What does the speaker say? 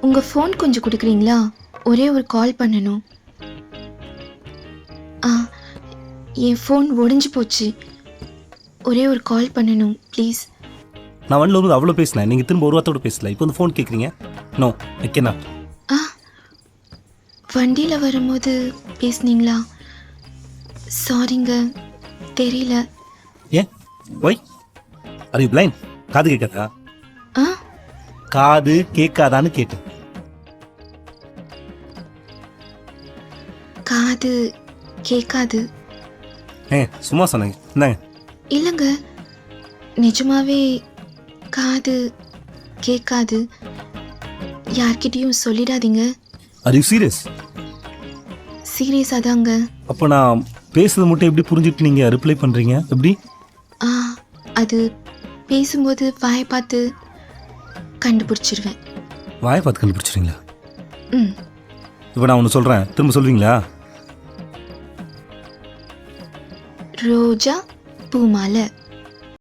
உங்கள் ஃபோன் கொஞ்சம் கொடுக்குறீங்களா? ஒரே ஒரு கால் பண்ணணும். ஆ, என் ஃபோன் ஒடிஞ்சு போச்சு. ஒரே ஒரு கால் பண்ணணும் ப்ளீஸ். நான் வண்டியில் வந்து அவ்வளோ பேசினேன், நீங்கள் திரும்ப ஒரு வார்த்தோட பேசல. இப்போ வந்து ஃபோன் கேட்குறீங்க. நோ, ஓகேண்ணா. ஆ, வண்டியில் வரும்போது பேசுனீங்களா? சாரிங்க, தெரியல. ஏன் ஒய் ஆர் யூ பிளைண்ட்? காது கேட்காதா? ஆ, காது கேட்காதான்னு கேட்டேன். காது கேட்காது. சும்மா சொன்னேங்க. என்னங்க? இல்லைங்க, நிஜமாவே காது கேட்காது. யார்கிட்டயும் சொல்லிடாதீங்க. Are you serious? சீரியஸாக தாங்க. அப்போ நான் பேசுறது மட்டும் எப்படி புரிஞ்சுட்டு நீங்கள் ரிப்ளை பண்ணுறீங்க? எப்படி? ஆ, அது பேசும்போது வாயை பார்த்து கண்டுபிடிச்சிருவேன். வாயை பார்த்து கண்டுபிடிச்சிருங்களா? ம், இப்போ நான் ஒன்று சொல்கிறேன், திரும்ப சொல்வீங்களா? ரோஜா பூமாலை.